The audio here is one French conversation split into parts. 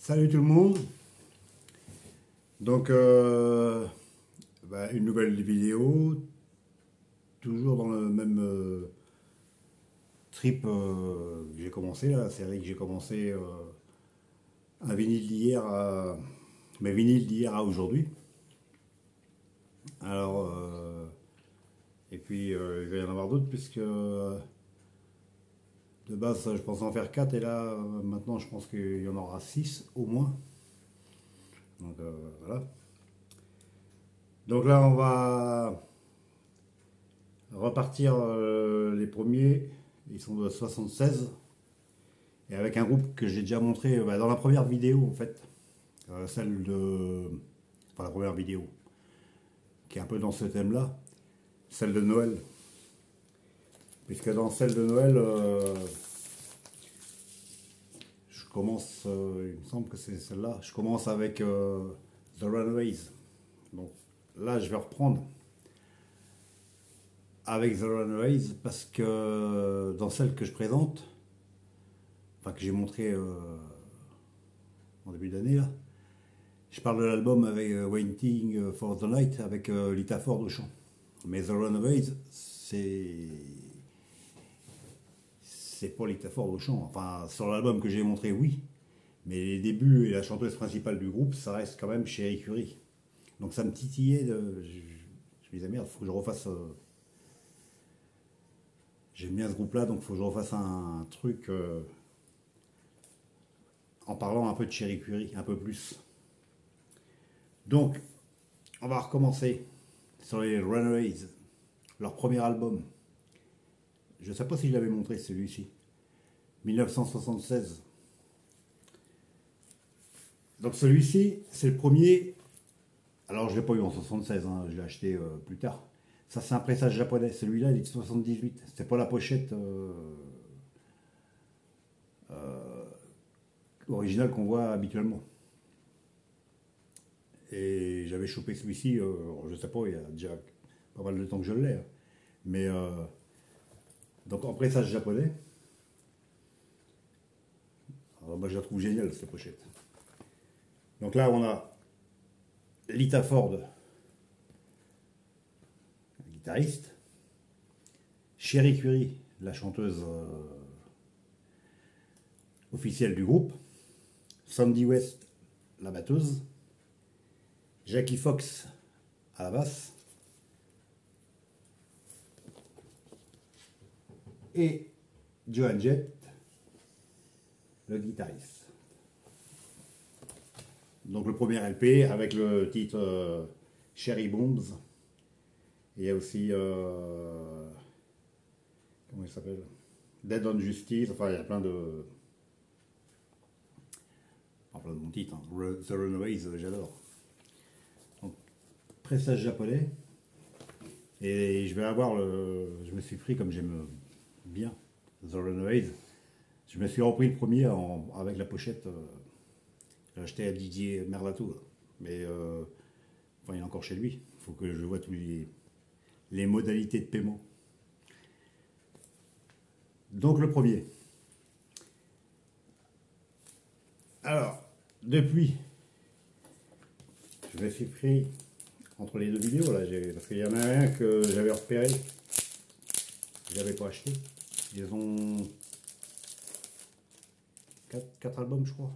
Salut tout le monde. Donc une nouvelle vidéo, toujours dans le même trip que j'ai commencé là, la série que j'ai commencé un vinyle d'hier à mes vinyles d'hier à aujourd'hui. Alors et puis il va y en avoir d'autres puisque de base je pensais en faire 4 et là maintenant je pense qu'il y en aura 6 au moins. Donc voilà. Donc là, on va repartir les premiers. Ils sont de 76. Et avec un groupe que j'ai déjà montré dans la première vidéo, en fait. Celle de. Enfin, la première vidéo. Qui est un peu dans ce thème-là. Celle de Noël. Puisque dans celle de Noël, je commence. Il me semble que c'est celle-là. Je commence avec The Runaways. Donc là, je vais reprendre avec The Runaways parce que dans celle que je présente, enfin que j'ai montré en début d'année là, je parle de l'album avec Waiting for the Night avec Lita Ford au chant. Mais The Runaways, c'est pas Lita Ford au chant. Enfin, sur l'album que j'ai montré, oui. Mais les débuts et la chanteuse principale du groupe, ça reste quand même Cherie Currie. Donc ça me titillait de. Je me disais merde, faut que je refasse. J'aime bien ce groupe-là, donc il faut que je refasse un truc en parlant un peu de Cherie Currie, un peu plus. Donc, on va recommencer sur les Runaways, leur premier album. Je ne sais pas si je l'avais montré celui-ci. 1976. Donc celui-ci, c'est le premier. Alors je ne l'ai pas eu en 76, hein, je l'ai acheté plus tard. Ça c'est un pressage japonais. Celui-là il est de 78. C'était pas la pochette originale qu'on voit habituellement. Et j'avais chopé celui-ci, je sais pas, il y a déjà pas mal de temps que je l'ai. Hein. Mais donc en pressage japonais. Alors, moi je la trouve géniale cette pochette. Donc là on a Lita Ford, la guitariste. Cherie Currie, la chanteuse officielle du groupe. Sandy West, la batteuse. Jackie Fox à la basse. Et Joan Jett, le guitariste. Donc le premier LP avec le titre Cherry Bombs. Il y a aussi comment il s'appelle, Dead on Justice. Enfin il y a plein de bons titres. Hein. The Runaways, j'adore. Donc pressage japonais. Et je vais avoir je me suis pris comme j'aime bien The Runaways. Je me suis repris le premier avec la pochette. J'ai acheté à Didier Merlato. Mais enfin, il est encore chez lui. Il faut que je vois tous les modalités de paiement. Donc le premier. Alors, depuis, je me suis pris entre les deux vidéos là, parce qu'il y en a un que j'avais repéré, que j'avais pas acheté. Ils ont 4 albums, je crois.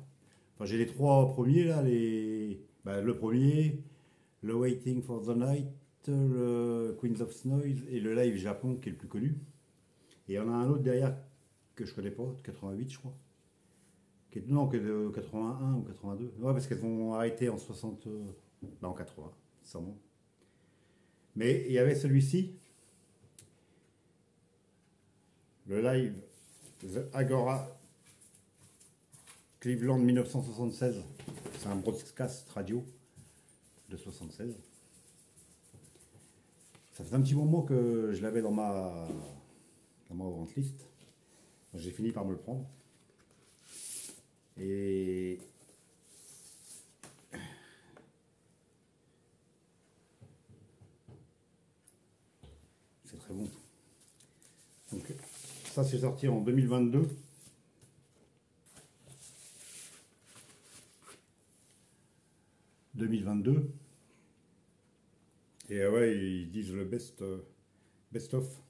Enfin, j'ai les 3 premiers là, le premier, le Waiting for the Night, le Queens of Noise et le Live Japon qui est le plus connu. Et il y en a un autre derrière que je connais pas, de 88 je crois. Non, que de 81 ou 82. Ouais, parce qu'elles ont arrêté en 60. En 80, sûrement. Mais il y avait celui-ci, le live The Agora Cleveland 1976. C'est un broadcast radio de 76. Ça fait un petit moment que je l'avais dans ma vente list. J'ai fini par me le prendre. Et c'est très bon. Donc ça c'est sorti en 2022. 2022. Et ouais, ils disent le best of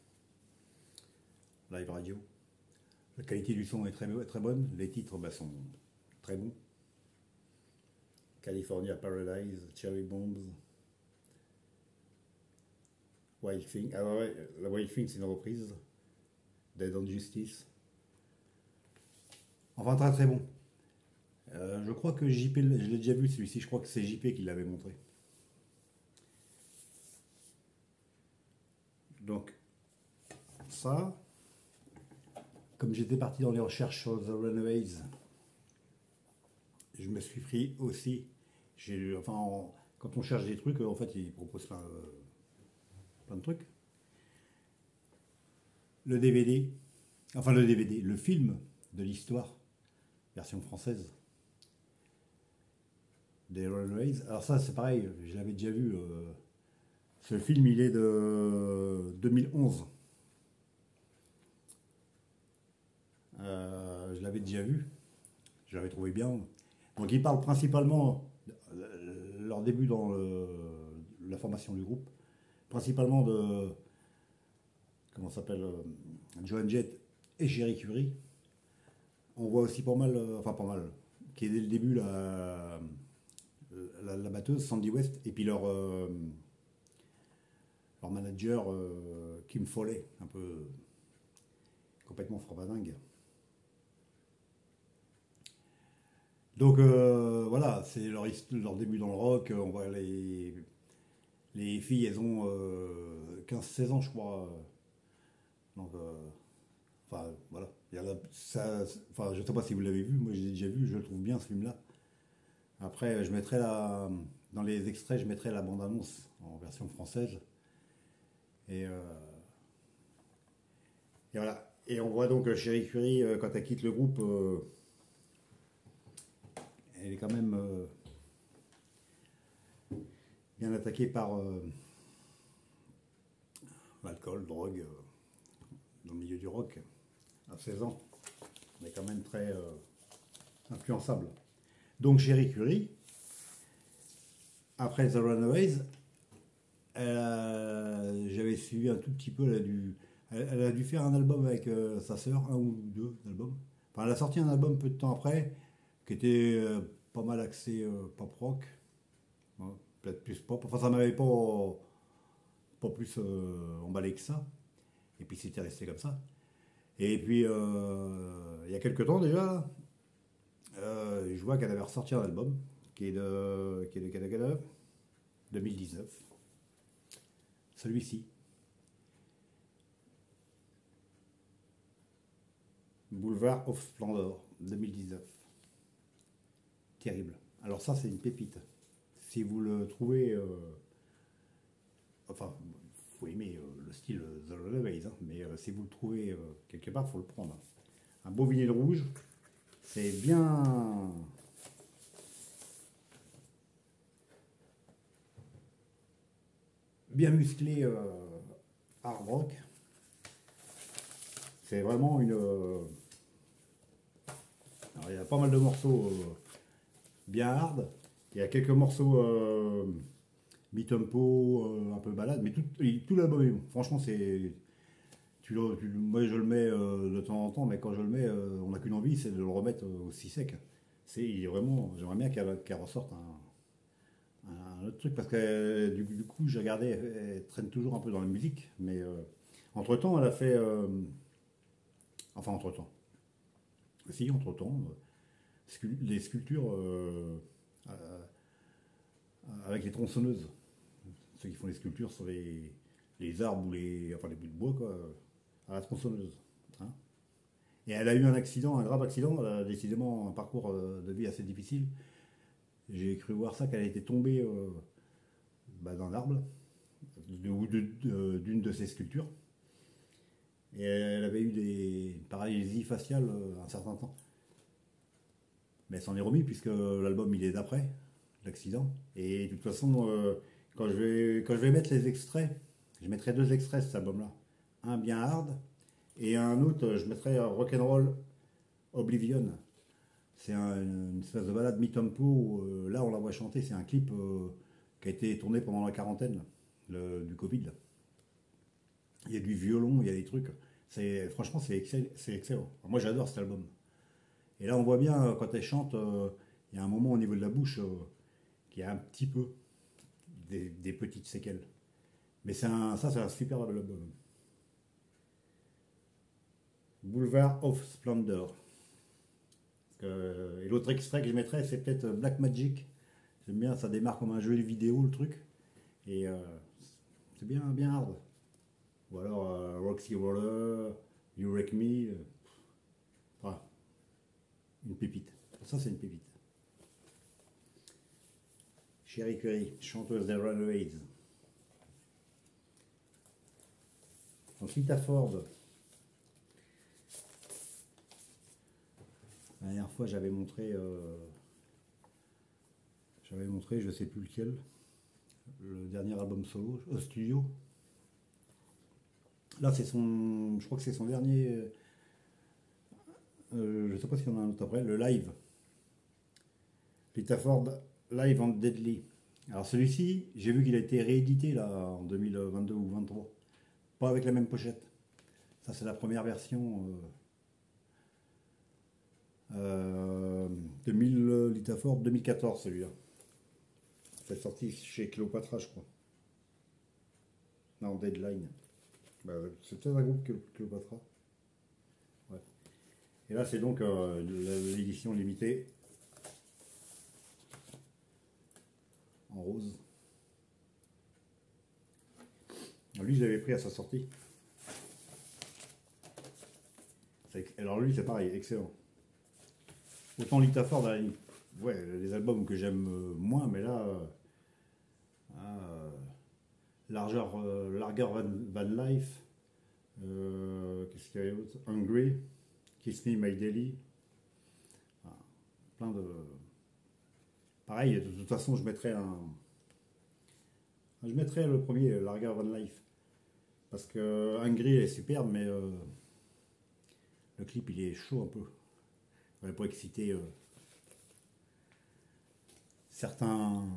live radio. La qualité du son est très bonne. Les titres sont très bons. California Paradise, Cherry Bombs, Wild Thing. Ah ouais, la Wild Thing c'est une reprise. Dead on Justice. Enfin très bon. Je crois que JP, je l'ai déjà vu celui-ci, je crois que c'est JP qui l'avait montré. Donc, ça, comme j'étais parti dans les recherches sur The Runaways, je me suis pris aussi. Quand on cherche des trucs, en fait, ils proposent plein de trucs. Le DVD, le film de l'histoire, version française, des Runaways. Alors ça, c'est pareil, je l'avais déjà vu. Ce film, il est de 2011. Je l'avais déjà vu. Je l'avais trouvé bien. Donc, il parle principalement, leur début dans la formation du groupe, principalement de, comment ça s'appelle, Joan Jett et Cherie Currie. On voit aussi pas mal, qui est dès le début la batteuse Sandy West, et puis leur manager Kim Foley, un peu complètement frabadingue. Donc voilà, c'est leur début dans le rock. On voit les filles, elles ont 15-16 ans, je crois. Donc, voilà. Je ne sais pas si vous l'avez vu, moi j'ai déjà vu, je le trouve bien ce film-là. Après, je mettrai dans les extraits, je mettrai la bande-annonce en version française. Et voilà. Et on voit donc Cherie Currie, quand elle quitte le groupe, elle est quand même bien attaquée par l'alcool, drogue, dans le milieu du rock. À 16 ans, elle est quand même très influençable. Donc Cherie Currie, après The Runaways, j'avais suivi un tout petit peu, elle a dû faire un album avec sa sœur, un ou deux albums. Enfin, elle a sorti un album peu de temps après, qui était pas mal axé pop rock, hein, peut-être plus pop. Enfin, ça m'avait pas plus emballé que ça. Et puis c'était resté comme ça. Et puis il y a quelques temps déjà, je vois qu'elle avait ressorti un album qui est de 2019. Celui-ci. Boulevard of Splendor, 2019. Terrible. Alors ça, c'est une pépite. Si vous le trouvez... il faut aimer le style The Runaways, hein, mais si vous le trouvez quelque part, il faut le prendre. Un beau vinyle rouge, c'est bien... bien musclé hard rock. C'est vraiment une... Alors, il y a pas mal de morceaux bien hard. Il y a quelques morceaux mi-tempo, un peu balade, mais tout l'album est bon. Franchement, c'est... moi, je le mets de temps en temps, mais quand je le mets, on n'a qu'une envie, c'est de le remettre aussi sec. Il est vraiment... J'aimerais bien qu'elle ressorte un autre truc, parce que du coup, j'ai regardé, elle traîne toujours un peu dans la musique, mais entre-temps, elle a fait... entre-temps. Si, entre-temps, des sculptures avec les tronçonneuses. Ceux qui font les sculptures sur les arbres ou les bouts de bois, quoi, à la tronçonneuse. Hein. Et elle a eu un grave accident, elle a décidément un parcours de vie assez difficile. J'ai cru voir ça, qu'elle était tombée d'un arbre, ou d'une de ses sculptures. Et elle avait eu des paralysies faciales un certain temps. Mais elle s'en est remis, puisque l'album il est d'après l'accident. Et de toute façon, quand je vais mettre les extraits, je mettrai deux extraits de cet album-là. Un bien hard, et un autre, je mettrai Rock'n'Roll Oblivion. C'est une espèce de balade mi-tempo. Là, on la voit chanter. C'est un clip qui a été tourné pendant la quarantaine là, du Covid. Là. Il y a du violon, il y a des trucs. Franchement, c'est excellent. Moi, j'adore cet album. Et là, on voit bien, quand elle chante, il y a un moment au niveau de la bouche qui a un petit peu des petites séquelles. Mais ça, c'est un super album. Boulevard of Splendor. Et l'autre extrait que je mettrais, c'est peut-être Black Magic. J'aime bien, ça démarre comme un jeu vidéo, le truc. Et c'est bien, bien hard. Ou alors Roxy Roller, You Wreck Me. Voilà, une pépite. Ça, c'est une pépite. Cherie Curry, chanteuse des Runaways. Ensuite, à Ford. La dernière fois, j'avais montré, je sais plus lequel, le dernier album solo, studio. Là, je crois que c'est son dernier, je sais pas s'il y en a un autre après, le live. Lita Ford, Live on Deadly. Alors celui-ci, j'ai vu qu'il a été réédité là en 2022 ou 2023. Pas avec la même pochette. Ça, c'est la première version. 2000 Lita Ford 2014 celui-là. C'est sorti chez Cléopatra, je crois. Non, Deadline. Bah, c'est peut-être un groupe Cléopatra. Ouais. Et là, c'est donc l'édition limitée en rose. Alors, lui, je l'avais pris à sa sortie. Alors lui, c'est pareil, excellent. Autant Lita Ford, ouais, les albums que j'aime moins, mais là, Larger Van Life, qu'est-ce qu'il y avait d'autre? Hungry, Kiss Me My Daily, plein de... Pareil, de toute façon, je mettrais le premier, Larger Van Life, parce que Hungry est superbe, mais le clip, il est chaud un peu. Pour exciter certains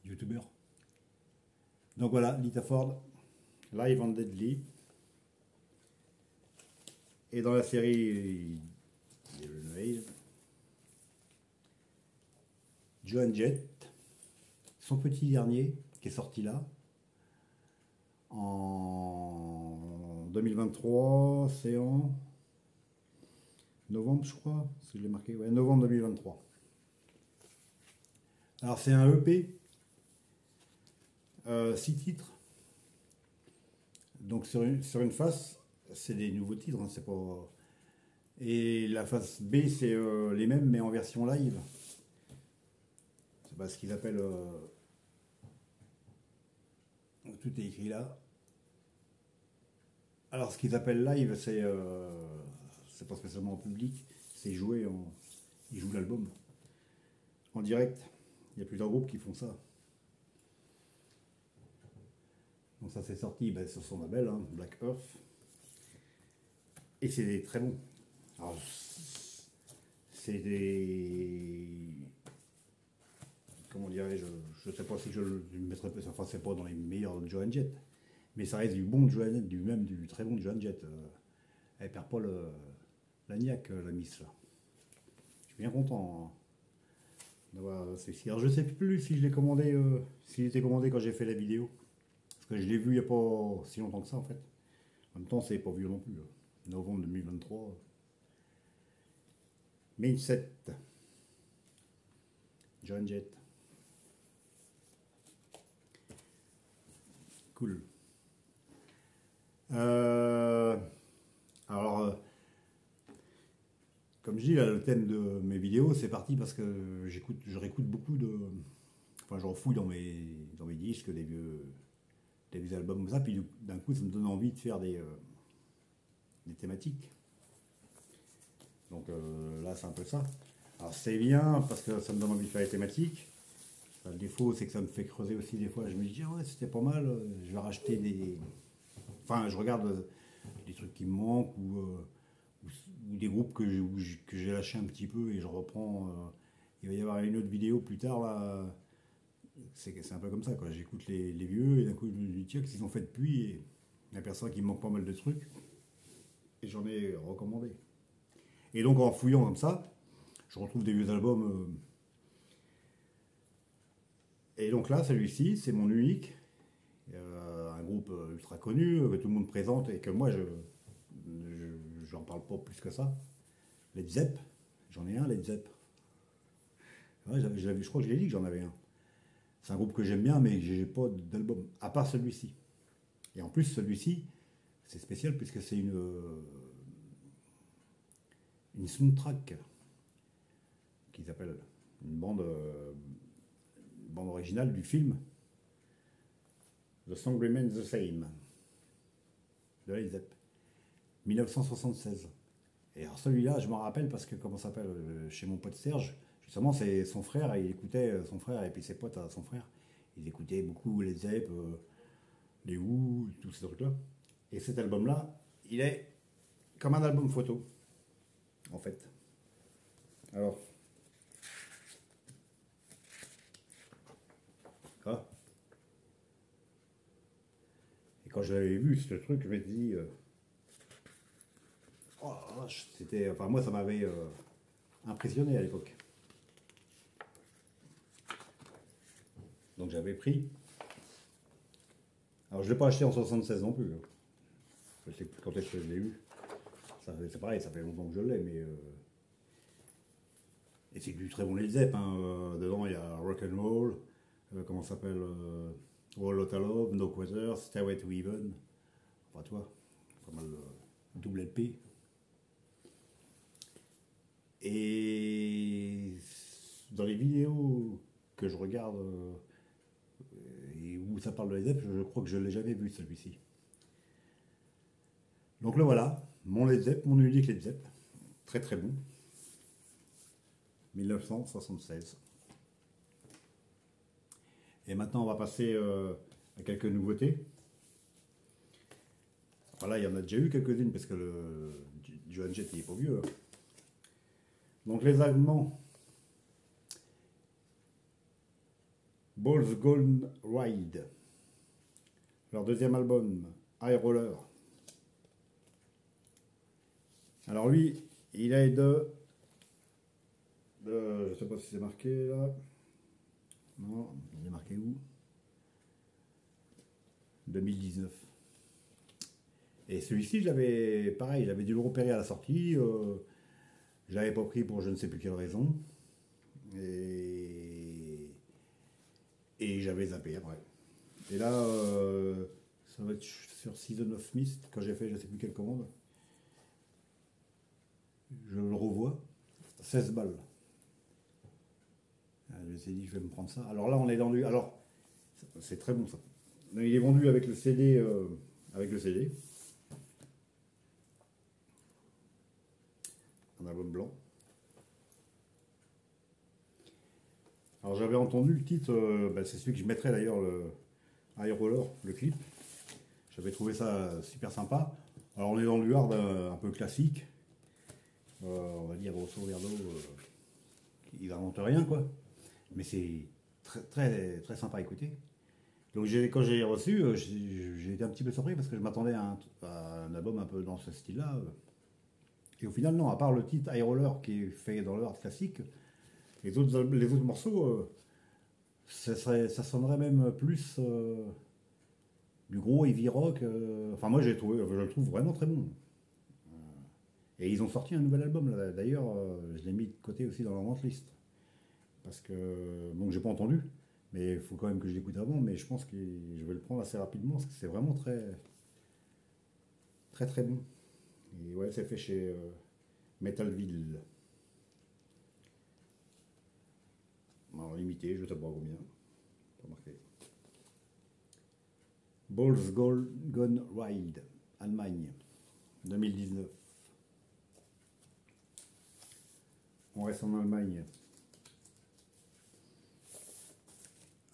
youtubeurs. Donc voilà, Lita Ford, Live on Deadly. Et dans la série Joan Jett, son petit dernier qui est sorti là en 2023, c'est en novembre, je crois, si je l'ai marqué, ouais, novembre 2023. Alors c'est un EP, 6 titres. Donc sur une face, c'est des nouveaux titres, hein, c'est pas. Et la face B, c'est les mêmes, mais en version live. C'est pas ce qu'ils appellent. Tout est écrit là. Alors ce qu'ils appellent live, c'est pas spécialement en public, c'est joué ils jouent l'album en direct. Il y a plusieurs groupes qui font ça. Donc ça c'est sorti sur son label, hein, Black Earth. Et c'est très bon. Alors, c'est des... Comment dirais-je? Je sais pas si je le mettrais... Enfin, c'est pas dans les meilleurs de Joan Jett. Mais ça reste du bon de Joan Jett, du très bon de Joan Jett. Elle perd pas la niaque, la miss là. Je suis bien content d'avoir ceci. Alors je sais plus si je l'ai commandé, s'il était commandé quand j'ai fait la vidéo. Parce que je l'ai vu il n'y a pas si longtemps que ça en fait. En même temps, c'est pas vieux non plus. Novembre 2023. Mindset. Joan Jett. Cool. Alors, comme je dis, là, le thème de mes vidéos, c'est parti parce que je réécoute beaucoup de... Enfin, je refouille dans mes disques, des vieux albums comme ça, puis d'un coup, ça me donne envie de faire des thématiques. Donc là, c'est un peu ça. Alors, c'est bien parce que ça me donne envie de faire des thématiques. Le défaut, c'est que ça me fait creuser aussi des fois. Je me dis, ah ouais, c'était pas mal, je vais racheter des... Enfin, je regarde des trucs qui me manquent ou ou des groupes que j'ai lâché un petit peu et je reprends. Il va y avoir une autre vidéo plus tard là. C'est un peu comme ça quoi. J'écoute les vieux et d'un coup je me dis tiens, qu'est-ce qu'ils ont fait depuis et il y a personne qui me manque pas mal de trucs et j'en ai recommandé. Et donc en fouillant comme ça, je retrouve des vieux albums. Et donc là, celui-ci, c'est mon unique. Un groupe ultra connu que tout le monde présente et que moi j'en parle pas plus que ça. Led Zepp, j'en ai un Led Zepp. Ouais, je crois que je l'ai dit que j'en avais un. C'est un groupe que j'aime bien, mais j'ai pas d'album, à part celui-ci. Et en plus, celui-ci, c'est spécial puisque c'est une soundtrack qui s'appelle une bande originale du film The Song Remains the Same de Led Zepp, 1976. Et alors celui-là, je m'en rappelle parce que, comment ça s'appelle, chez mon pote Serge, justement, c'est son frère, et il écoutait son frère et puis ses potes à son frère. Ils écoutaient beaucoup Led Zepp, les Who, tous ces trucs-là. Et cet album-là, il est comme un album photo, en fait. Alors, ah. Et quand je l'avais vu, ce truc, je me suis dit, oh, c'était, enfin moi, ça m'avait impressionné à l'époque. Donc j'avais pris. Alors je ne l'ai pas acheté en 76 non plus. Je sais plus quand est-ce que je l'ai eu. C'est pareil, ça fait longtemps que je l'ai, mais. Et c'est du très bon Led Zepp. Hein. Dedans il y a Rock and Roll, comment ça s'appelle All Lotta Love, No Quarters, Stairway to Heaven. Enfin toi, pas mal double LP. Et dans les vidéos que je regarde et où ça parle de Led Zepp, je crois que je ne l'ai jamais vu celui-ci. Donc le voilà, mon Led Zepp, mon unique Led Zepp. Très très bon. 1976. Et maintenant on va passer à quelques nouveautés. Voilà, il y en a déjà eu quelques-unes parce que le Joan Jett il est pas vieux. Donc les Allemands, Balls Gone Ride, leur deuxième album, High Roller. Alors lui, il est je sais pas si c'est marqué là. Non, il est marqué où? 2019. Et celui-ci, pareil, j'avais dû le repérer à la sortie. Je l'avais pas pris pour je ne sais plus quelle raison. Et j'avais zappé après. Et là, ça va être sur Season of Mist, quand j'ai fait je ne sais plus quelle commande. Je le revois. 16 balles. Je me suis dit, je vais me prendre ça. Alors là, on est dans du. Alors, c'est très bon ça. Il est vendu avec le CD. Avec le CD. Un album blanc. Alors j'avais entendu le titre, c'est celui que je mettrais d'ailleurs, le High Roller, le clip. J'avais trouvé ça super sympa. Alors on est dans du hard un peu classique. On va dire grosso merdo, il n'invente rien quoi. Mais c'est très, très, très sympa à écouter. Donc quand j'ai reçu, j'ai été un petit peu surpris parce que je m'attendais à un album un peu dans ce style-là. Et au final, non, à part le titre High Roller qui est fait dans le hard classique, les autres morceaux, ça sonnerait même plus du gros heavy rock. Enfin, moi, je le trouve vraiment très bon. Et ils ont sorti un nouvel album, là. D'ailleurs, je l'ai mis de côté aussi dans la vente list. Parce que, donc, j'ai pas entendu, mais il faut quand même que je l'écoute avant. Mais je pense que je vais le prendre assez rapidement parce que c'est vraiment très, très, très bon. Et ouais, c'est fait chez Metalville. Alors, limité, je ne sais pas combien. Pas marqué. Balls Gone Ride, Allemagne, 2019. On reste en Allemagne.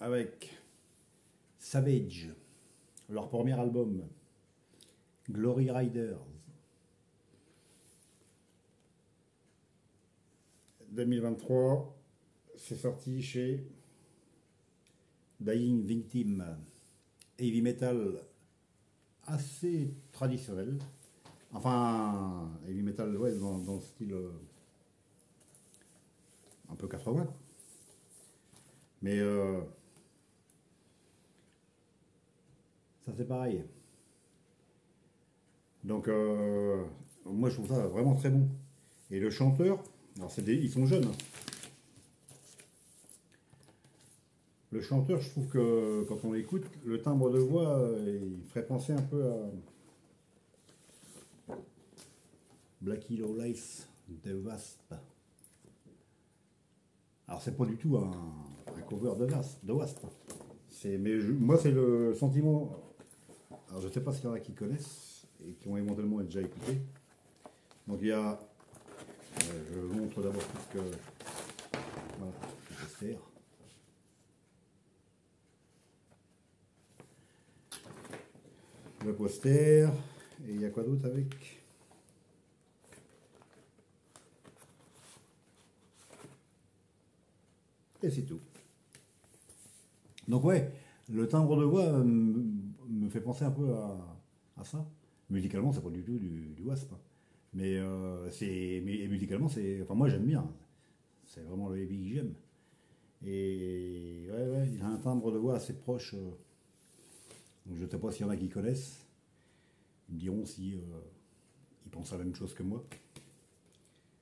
Avec Savage, leur premier album, Glory Riders. 2023. C'est sorti chez Dying Victim. Heavy metal assez traditionnel. Enfin, heavy metal, ouais, dans le style un peu 80. Mais ça c'est pareil. Donc moi je trouve ça vraiment très bon. Et le chanteur, alors ils sont jeunes. Le chanteur, je trouve que quand on l'écoute, le timbre de voix, il ferait penser un peu à Blackie Lawless de Wasp. Alors c'est pas du tout un cover de Wasp. Mais moi c'est le sentiment. Alors je sais pas s'il y en a qui connaissent et qui ont éventuellement déjà écouté. Donc il y a, je vous montre d'abord tout ce que, voilà, le poster. Le poster, et il y a quoi d'autre avec? Et c'est tout. Donc ouais, le timbre de voix me fait penser un peu à ça. Musicalement, c'est pas du tout du Wasp. Mais, mais musicalement, enfin moi j'aime bien. C'est vraiment le heavy que j'aime. Et ouais, il a un timbre de voix assez proche. Donc je ne sais pas s'il y en a qui connaissent. Ils me diront si ils pensent à la même chose que moi.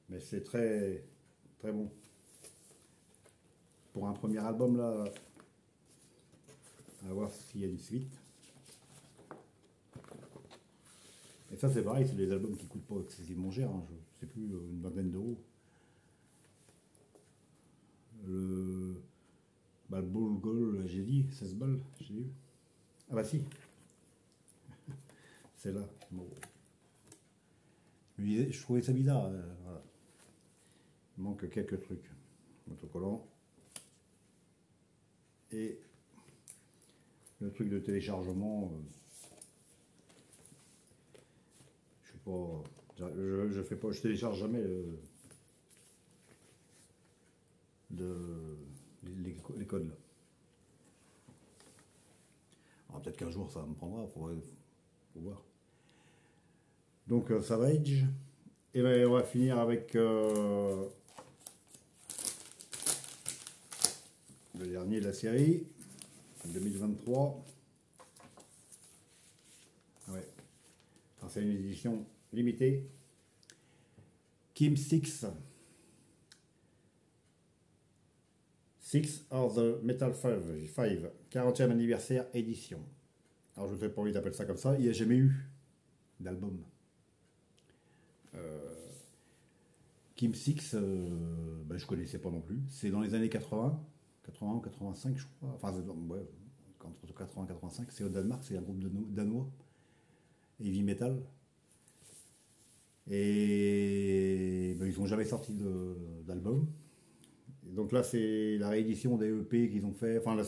Mais c'est très très bon. Pour un premier album là, à voir s'il y a une suite. Et ça c'est pareil, c'est des albums qui coûtent pas excessivement cher, hein, je sais plus, une vingtaine d'euros. Le Ball Goal, j'ai dit, 16 balles, j'ai eu. Ah bah si, c'est là. Bon. Je trouvais ça bizarre, voilà. Il manque quelques trucs. Autocollant. Et le truc de téléchargement, je sais pas, je fais pas, je télécharge jamais les codes là. Alors peut-être qu'un jour ça me prendra, faut voir. Donc Savage. Et ben on va finir avec le dernier de la série, 2023. Ouais. C'est une édition limitée. Kim 6. 6 of the Metal 5, 40e anniversaire édition. Alors je ne sais pas envie d'appeler ça comme ça, il n'y a jamais eu d'album. Kim 6, ben, je connaissais pas non plus. C'est dans les années 80, 80 ou 85 je crois. Enfin, ouais, entre 80 et 85, c'est au Danemark, c'est un groupe danois. Heavy metal. Et ben, ils n'ont jamais sorti d'album. Donc là, c'est la réédition des EP qu'ils ont fait. Enfin,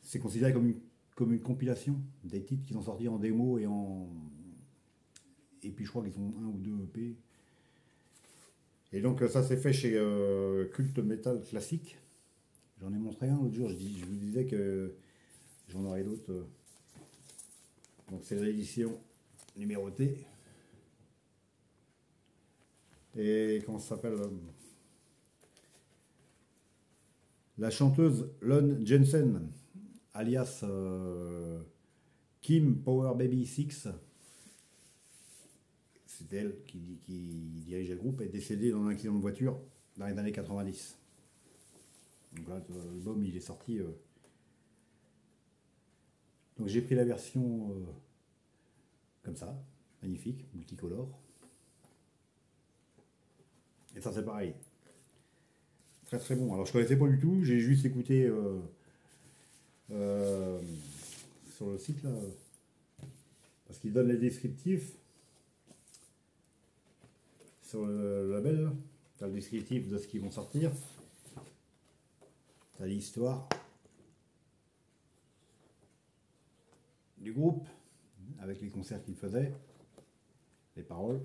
c'est considéré comme une compilation des titres qu'ils ont sortis en démo et puis je crois qu'ils ont un ou deux EP. Et donc ça s'est fait chez Culte Metal Classique. J'en ai montré un l'autre jour. Je vous disais que j'en aurais d'autres. Donc c'est l'édition numérotée. Et comment ça s'appelle la chanteuse Lon Jensen, alias Kim Power Baby 6, c'est elle qui dirigeait le groupe, est décédée dans un accident de voiture dans les années 90. Donc là, l'album il est sorti. Donc j'ai pris la version comme ça, magnifique, multicolore. Et ça c'est pareil. Très très bon. Alors je connaissais pas du tout, j'ai juste écouté sur le site là, parce qu'il donne les descriptifs sur le label. T'as le descriptif de ce qu'ils vont sortir, t'as l'histoire du groupe avec les concerts qu'ils faisaient, les paroles.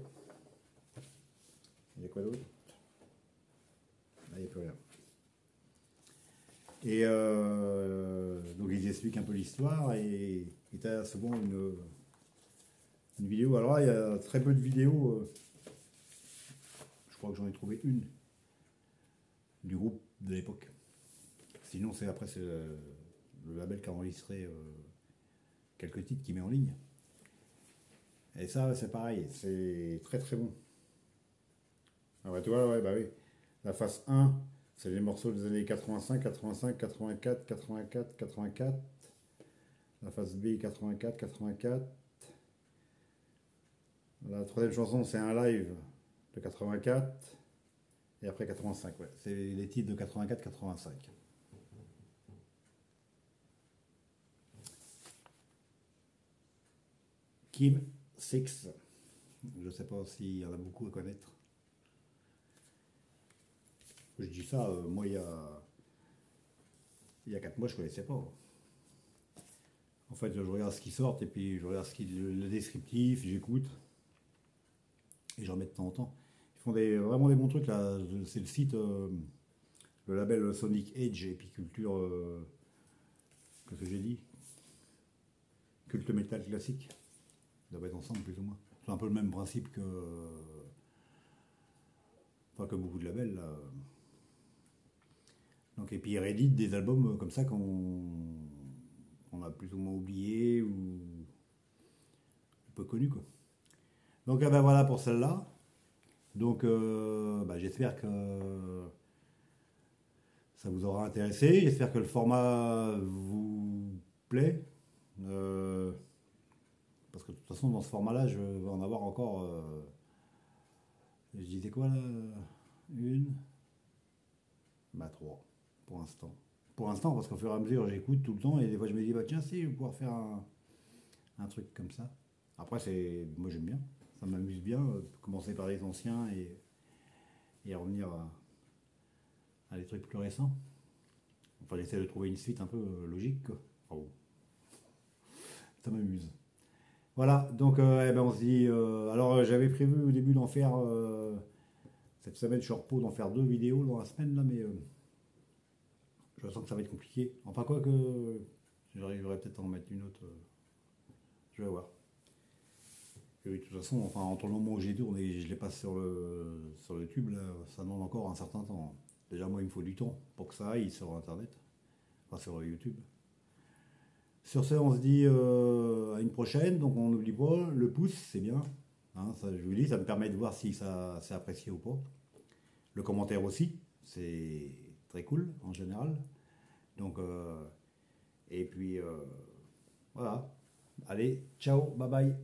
Il y a quoi d'autre? plus rien. Et donc ils expliquent un peu l'histoire et tu as souvent une vidéo. Alors là, il y a très peu de vidéos. Je crois que j'en ai trouvé une du groupe de l'époque. Sinon, c'est après c'est le label qui a enregistré quelques titres qui met en ligne. Et ça, c'est pareil, c'est très très bon. Ah ouais, tu vois, ouais, bah oui. La phase 1, c'est les morceaux des années 85, 85, 84, 84, 84. La phase B, 84, 84. La troisième chanson, c'est un live de 84. Et après 85, ouais. C'est les titres de 84, 85. Kim Six. Je ne sais pas s'il y en a beaucoup à connaître. Je dis ça, moi il y a 4 mois je ne connaissais pas. En fait, je regarde ce qui sort et puis je regarde le descriptif, j'écoute et j'en mets de temps en temps. Ils font vraiment des bons trucs là. C'est le site, le label Sonic Edge et puis Culture, qu'est-ce que j'ai dit? Culte métal classique. Ils doivent être ensemble plus ou moins. C'est un peu le même principe que, enfin, que beaucoup de labels là. Donc, et puis ils rééditent des albums comme ça qu'on a plus ou moins oublié ou peu connu quoi. Donc ben voilà pour celle-là. Donc bah, j'espère que ça vous aura intéressé. J'espère que le format vous plaît. Parce que de toute façon dans ce format-là, je vais en avoir encore. Je disais quoi là? Une? Bah trois pour l'instant. Pour l'instant, parce qu'au fur et à mesure, j'écoute tout le temps et des fois je me dis bah tiens si je vais pouvoir faire un truc comme ça. Après moi j'aime bien. Ça m'amuse bien, commencer par les anciens et revenir à des trucs plus récents. Enfin, j'essaie de trouver une suite un peu logique, quoi. Enfin, bon, ça m'amuse. Voilà, donc eh ben, on se dit. Alors, j'avais prévu au début d'en faire. Cette semaine, je suis en repos d'en faire 2 vidéos dans la semaine, là, mais je sens que ça va être compliqué. Enfin, quoi que. J'arriverai peut-être à en mettre une autre. Je vais voir. Et oui, de toute façon, enfin, entre le moment où j'ai tourné et je les passe sur le tube, là, ça demande encore un certain temps. Déjà, moi, il me faut du temps pour que ça aille sur Internet, enfin sur YouTube. Sur ce, on se dit à une prochaine. Donc, on n'oublie pas, le pouce, c'est bien. Hein, ça, je vous dis, ça me permet de voir si ça c'est apprécié ou pas. Le commentaire aussi, c'est très cool en général. Donc, et puis, voilà. Allez, ciao, bye bye.